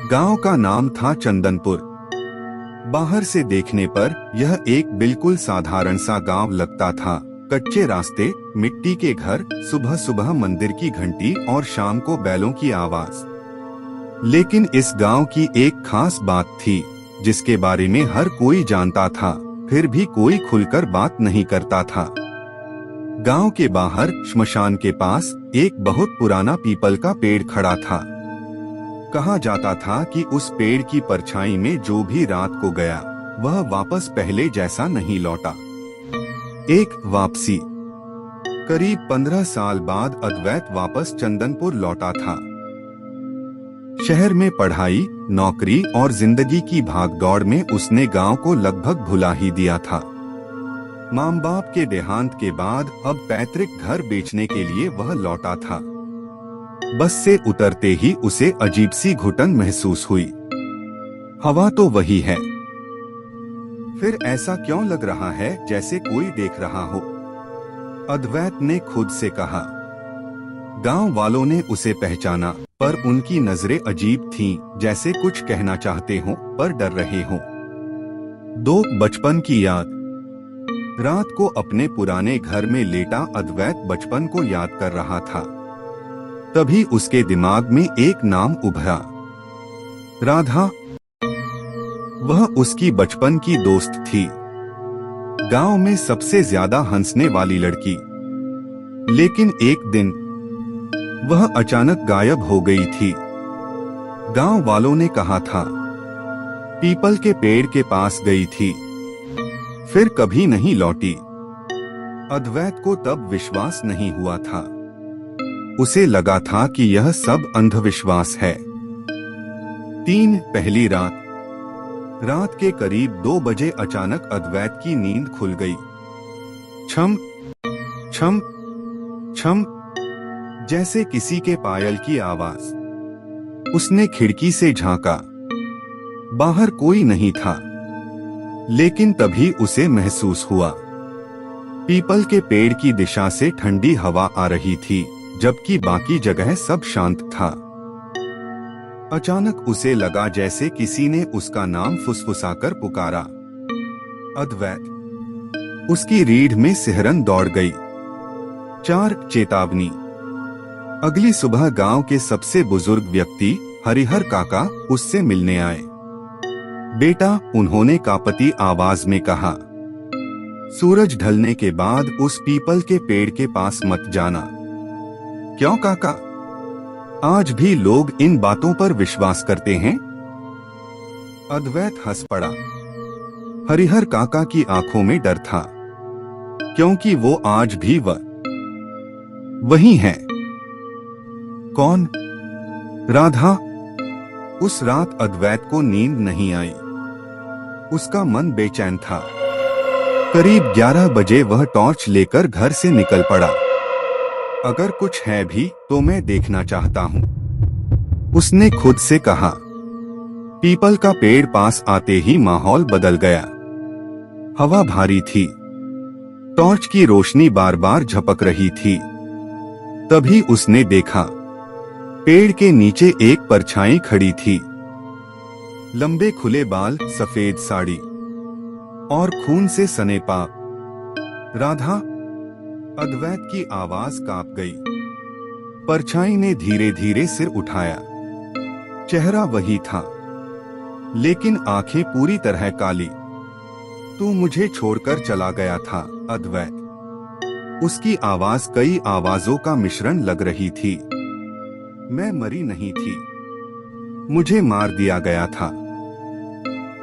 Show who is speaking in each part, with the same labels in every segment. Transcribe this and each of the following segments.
Speaker 1: गांव का नाम था चंदनपुर। बाहर से देखने पर यह एक बिल्कुल साधारण सा गांव लगता था। कच्चे रास्ते, मिट्टी के घर, सुबह सुबह मंदिर की घंटी और शाम को बैलों की आवाज। लेकिन इस गांव की एक खास बात थी जिसके बारे में हर कोई जानता था, फिर भी कोई खुलकर बात नहीं करता था। गांव के बाहर श्मशान के पास एक बहुत पुराना पीपल का पेड़ खड़ा था। कहा जाता था कि उस पेड़ की परछाई में जो भी रात को गया वह वापस पहले जैसा नहीं लौटा। एक वापसी। करीब 15 साल बाद अद्वैत वापस चंदनपुर लौटा था। शहर में पढ़ाई, नौकरी और जिंदगी की भागदौड़ में उसने गांव को लगभग भुला ही दिया था। माँ बाप के देहांत के बाद अब पैतृक घर बेचने के लिए वह लौटा था। बस से उतरते ही उसे अजीब सी घुटन महसूस हुई। हवा तो वही है, फिर ऐसा क्यों लग रहा है जैसे कोई देख रहा हो? अद्वैत ने खुद से कहा। गांव वालों ने उसे पहचाना, पर उनकी नजरें अजीब थीं, जैसे कुछ कहना चाहते हों पर डर रहे हों। दो बचपन की याद। रात को अपने पुराने घर में लेटा अद्वैत बचपन को याद कर रहा था। तभी उसके दिमाग में एक नाम उभरा, राधा। वह उसकी बचपन की दोस्त थी, गांव में सबसे ज्यादा हंसने वाली लड़की। लेकिन एक दिन वह अचानक गायब हो गई थी। गांव वालों ने कहा था पीपल के पेड़ के पास गई थी, फिर कभी नहीं लौटी। अद्वैत को तब विश्वास नहीं हुआ था। उसे लगा था कि यह सब अंधविश्वास है। 3 पहली रात। रात के करीब 2 बजे अचानक अद्वैत की नींद खुल गई। छम छम छम, जैसे किसी के पायल की आवाज। उसने खिड़की से झांका। बाहर कोई नहीं था, लेकिन तभी उसे महसूस हुआ पीपल के पेड़ की दिशा से ठंडी हवा आ रही थी, जबकि बाकी जगह सब शांत था। अचानक उसे लगा जैसे किसी ने उसका नाम फुसफुसाकर पुकारा, अद्वैत। उसकी रीढ़ में सिहरन दौड़ गई। 4 चेतावनी। अगली सुबह गांव के सबसे बुजुर्ग व्यक्ति हरिहर काका उससे मिलने आए। बेटा, उन्होंने कांपती आवाज में कहा, सूरज ढलने के बाद उस पीपल के पेड़ के पास मत जाना। क्यों काका? आज भी लोग इन बातों पर विश्वास करते हैं? अद्वैत हंस पड़ा। हरिहर काका की आंखों में डर था, क्योंकि वो आज भी वही है। कौन? राधा। उस रात अद्वैत को नींद नहीं आई। उसका मन बेचैन था। करीब 11 बजे वह टॉर्च लेकर घर से निकल पड़ा। अगर कुछ है भी तो मैं देखना चाहता हूँ, उसने खुद से कहा। पीपल का पेड़ पास आते ही माहौल बदल गया। हवा भारी थी, टॉर्च की रोशनी बार बार झपक रही थी। तभी उसने देखा पेड़ के नीचे एक परछाई खड़ी थी। लंबे खुले बाल, सफेद साड़ी और खून से सने पाँव। राधा। अद्वैत की आवाज कांप गई। परछाई ने धीरे धीरे सिर उठाया। चेहरा वही था, लेकिन आंखें पूरी तरह काली। तू मुझे छोड़कर चला गया था, अद्वैत। उसकी आवाज कई आवाजों का मिश्रण लग रही थी। मैं मरी नहीं थी, मुझे मार दिया गया था।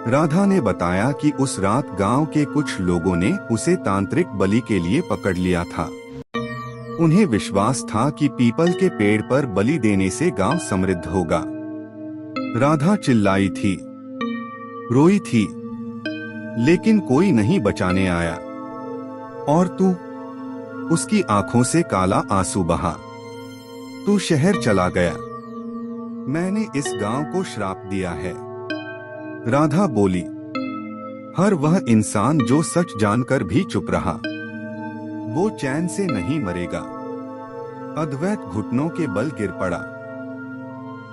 Speaker 1: राधा ने बताया कि उस रात गांव के कुछ लोगों ने उसे तांत्रिक बलि के लिए पकड़ लिया था। उन्हें विश्वास था कि पीपल के पेड़ पर बलि देने से गांव समृद्ध होगा। राधा चिल्लाई थी, रोई थी, लेकिन कोई नहीं बचाने आया। और तू? उसकी आंखों से काला आंसू बहा। तू शहर चला गया। मैंने इस गांव को श्राप दिया है, राधा बोली। हर वह इंसान जो सच जानकर भी चुप रहा, वो चैन से नहीं मरेगा। अद्वैत घुटनों के बल गिर पड़ा।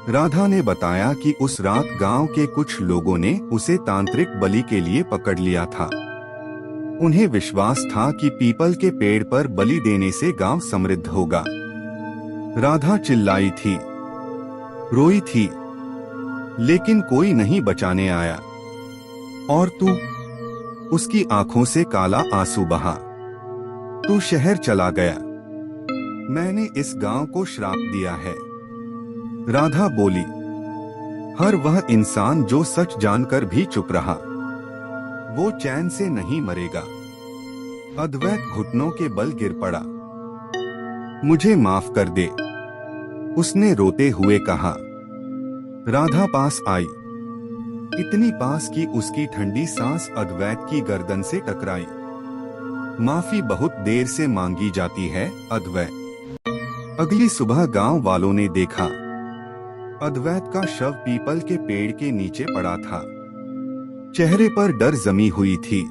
Speaker 1: राधा ने बताया कि उस रात गांव के कुछ लोगों ने उसे तांत्रिक बलि के लिए पकड़ लिया था। उन्हें विश्वास था कि पीपल के पेड़ पर बलि देने से गांव समृद्ध होगा। राधा चिल्लाई थी, रोई थी, लेकिन कोई नहीं बचाने आया। और तू? उसकी आंखों से काला आंसू बहा। तू शहर चला गया। मैंने इस गांव को श्राप दिया है। राधा बोली, हर वह इंसान जो सच जानकर भी चुप रहा, वो चैन से नहीं मरेगा। अद्वैत घुटनों के बल गिर पड़ा। मुझे माफ कर दे, उसने रोते हुए कहा। राधा पास आई, इतनी पास कि उसकी ठंडी सांस अद्वैत की गर्दन से टकराई। माफी बहुत देर से मांगी जाती है अद्वैत। अगली सुबह गांव वालों ने देखा, अद्वैत का शव पीपल के पेड़ के नीचे पड़ा था। चेहरे पर डर जमी हुई थी,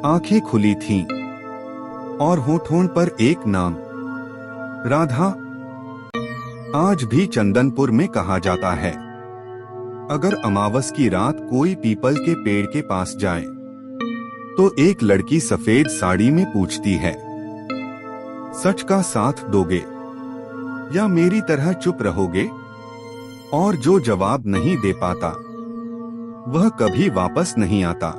Speaker 1: आंखें खुली थीं, और होठों पर एक नाम, राधा। आज भी चंदनपुर में कहा जाता है, अगर अमावस की रात कोई पीपल के पेड़ के पास जाए तो एक लड़की सफेद साड़ी में पूछती है, सच का साथ दोगे या मेरी तरह चुप रहोगे? और जो जवाब नहीं दे पाता वह कभी वापस नहीं आता।